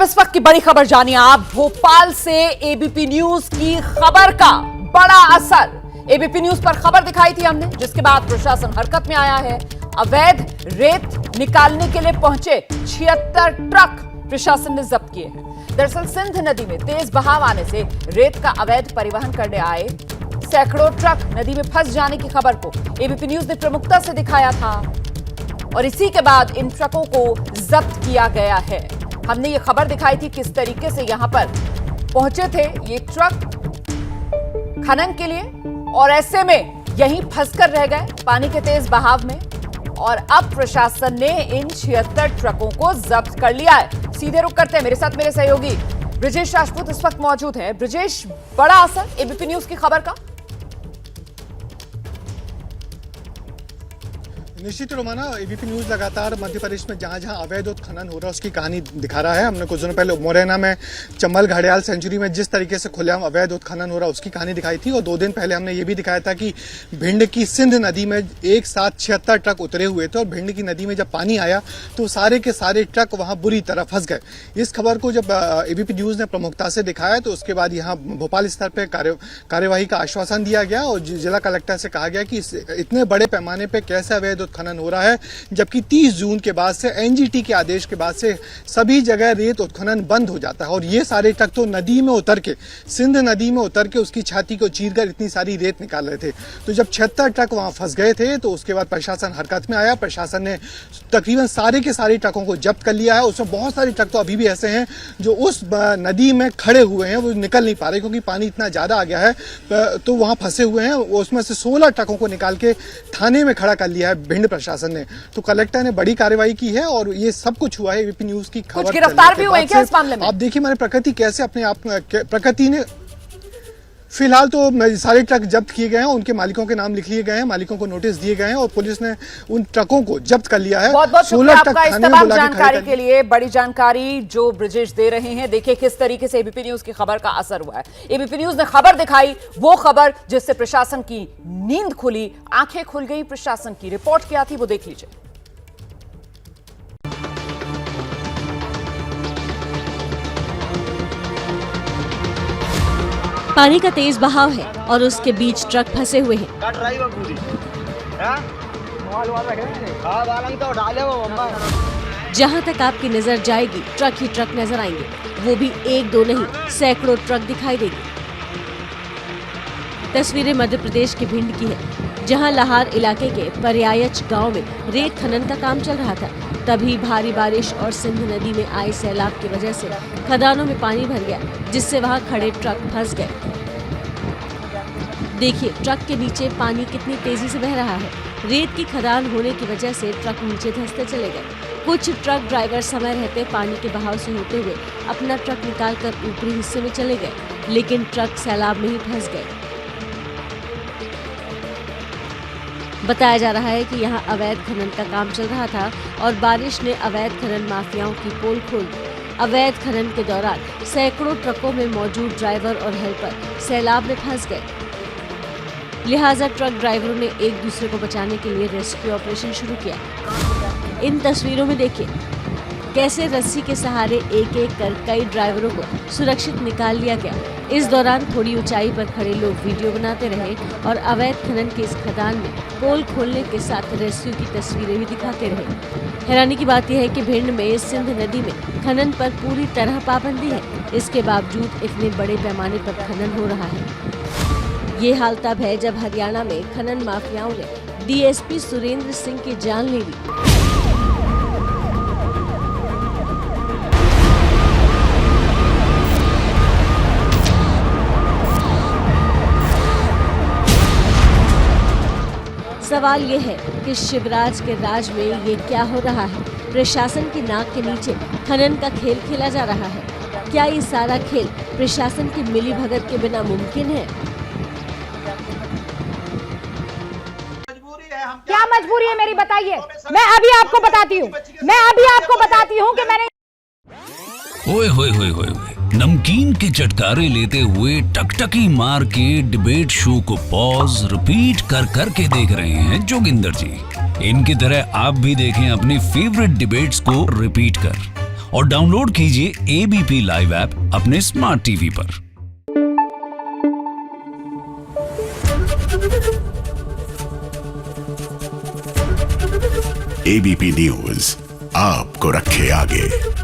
इस वक्त की बड़ी खबर जानिए आप। भोपाल से एबीपी न्यूज की खबर का बड़ा असर। एबीपी न्यूज पर खबर दिखाई थी हमने, जिसके बाद प्रशासन हरकत में आया है। अवैध रेत निकालने के लिए पहुंचे 76 ट्रक प्रशासन ने जब्त किए हैं। दरअसल सिंध नदी में तेज बहाव आने से रेत का अवैध परिवहन करने आए सैकड़ों ट्रक नदी में फंस जाने की खबर को एबीपी न्यूज ने प्रमुखता से दिखाया था और इसी के बाद इन ट्रकों को जब्त किया गया है। हमने ये खबर दिखाई थी किस तरीके से यहां पर पहुंचे थे ये ट्रक खनन के लिए और ऐसे में यहीं फंसकर रह गए पानी के तेज बहाव में। और अब प्रशासन ने इन 76 ट्रकों को जब्त कर लिया है। सीधे रुक करते हैं, मेरे साथ मेरे सहयोगी ब्रजेश राजपूत इस वक्त मौजूद हैं। ब्रजेश, बड़ा असर एबीपी न्यूज की खबर का। निश्चित रोमाना, एबीपी न्यूज लगातार मध्य प्रदेश में जहां जहां अवैध उत्खनन हो रहा है उसकी कहानी दिखा रहा है। हमने कुछ दिनों पहले मुरैना में चंबल घड़ियाल सेंचुरी में जिस तरीके से खुलेआम अवैध उत्खनन हो रहा है उसकी कहानी दिखाई थी और 2 दिन पहले हमने ये भी दिखाया था कि भिंड की सिंध नदी में एक साथ 76 ट्रक उतरे हुए थे और भिंड की नदी में जब पानी आया तो सारे के सारे ट्रक वहां बुरी तरह फंस गए। इस खबर को जब एबीपी न्यूज ने प्रमुखता से दिखाया तो उसके बाद यहाँ भोपाल स्तर पर कार्यवाही का आश्वासन दिया गया और जिला कलेक्टर से कहा गया कि इतने बड़े पैमाने पर कैसे अवैध उत्खनन हो रहा है, जबकि 30 जून के बाद से एनजीटी के आदेश के बाद से सभी जगह रेत उत्खनन बंद हो जाता है। और ये सारे ट्रक तो नदी में उतर के सिंध नदी में उतर के उसकी छाती को चीरकर इतनी सारी रेत निकाल रहे थे। तो जब 76 ट्रक वहां फंस गए थे तो उसके बाद प्रशासन हरकत में आया। प्रशासन ने तकरीबन सारे के सारे ट्रकों को जब्त कर लिया है। उसमें बहुत सारे ट्रक तो अभी भी ऐसे हैं जो उस नदी में खड़े हुए हैं, वो निकल नहीं पा रहे क्योंकि पानी इतना ज्यादा आ गया है तो वहां फंसे हुए हैं। उसमें से 16 ट्रकों को निकाल के थाने में खड़ा कर लिया है भिंड प्रशासन ने। तो कलेक्टर ने बड़ी कार्रवाई की है और ये सब कुछ हुआ है एबीपी न्यूज की खबर। कुछ गिरफ्तार भी हुए क्या इस मामले में? आप देखिए हमारे प्रकृति कैसे अपने आप प्रकृति ने फिलहाल तो सारे ट्रक जब्त किए गए हैं, उनके मालिकों के नाम लिख लिए गए हैं, मालिकों को नोटिस दिए गए हैं और पुलिस ने उन ट्रकों को जब्त कर लिया है। बहुत बहुत शुक्रिया आपका इस तमाम जानकारी के लिए। बड़ी जानकारी जो ब्रजेश दे रहे हैं। देखिए किस तरीके से एबीपी न्यूज की खबर का असर हुआ है। एबीपी न्यूज ने खबर दिखाई, वो खबर जिससे प्रशासन की नींद खुली, आंखें खुल गई प्रशासन की। रिपोर्ट क्या थी वो देख लीजिए। पानी का तेज बहाव है और उसके बीच ट्रक फंसे हुए हैं। जहां तक आपकी नजर जाएगी ट्रक ही ट्रक नजर आएंगे, वो भी 1-2 नहीं, सैकड़ों ट्रक दिखाई देगी। तस्वीरें मध्य प्रदेश के भिंड की है, जहां लाहार इलाके के पर्यायच गांव में रेत खनन का काम चल रहा था। तभी भारी बारिश और सिंध नदी में आए सैलाब की वजह से खदानों में पानी भर गया, जिससे वहां खड़े ट्रक फंस गए। देखिए ट्रक के नीचे पानी कितनी तेजी से बह रहा है। रेत की खदान होने की वजह से ट्रक नीचे धंसते चले गए। कुछ ट्रक ड्राइवर समय रहते पानी के बहाव से होते हुए अपना ट्रक निकालकर ऊपरी हिस्से में चले गए, लेकिन ट्रक सैलाब में ही फंस गए। बताया जा रहा है कि यहां अवैध खनन का काम चल रहा था और बारिश ने अवैध खनन माफियाओं की पोल खोल दी। अवैध खनन के दौरान सैकड़ों ट्रकों में मौजूद ड्राइवर और हेल्पर सैलाब में फंस गए। लिहाजा ट्रक ड्राइवरों ने एक दूसरे को बचाने के लिए रेस्क्यू ऑपरेशन शुरू किया। इन तस्वीरों में देखिए कैसे रस्सी के सहारे एक एक कर कई ड्राइवरों को सुरक्षित निकाल लिया गया। इस दौरान थोड़ी ऊंचाई पर खड़े लोग वीडियो बनाते रहे और अवैध खनन के इस खदान में पोल खोलने के साथ रेस्क्यू की तस्वीरें भी दिखाते रहे। हैरानी की बात यह है कि भिंड में सिंध नदी में खनन पर पूरी तरह पाबंदी है, इसके बावजूद इतने बड़े पैमाने पर खनन हो रहा है। ये हाल तब है जब हरियाणा में खनन माफियाओं ने डीएसपी सुरेंद्र सिंह की जान ले ली। सवाल ये है कि शिवराज के राज में ये क्या हो रहा है। प्रशासन की नाक के नीचे खनन का खेल खेला जा रहा है। क्या ये सारा खेल प्रशासन की मिलीभगत के बिना मुमकिन है? क्या मजबूरी है मेरी, बताइए। मैं अभी आपको बताती हूँ कि मैंने ओए होए होए होए नमकीन के चटकारे लेते हुए टकटकी मार के डिबेट शो को पॉज रिपीट कर कर के देख रहे हैं जोगिंदर जी। इनकी तरह आप भी देखें अपनी फेवरेट डिबेट्स को रिपीट कर और डाउनलोड कीजिए एबीपी लाइव ऐप अपने स्मार्ट टीवी पर। एबीपी न्यूज आपको रखे आगे।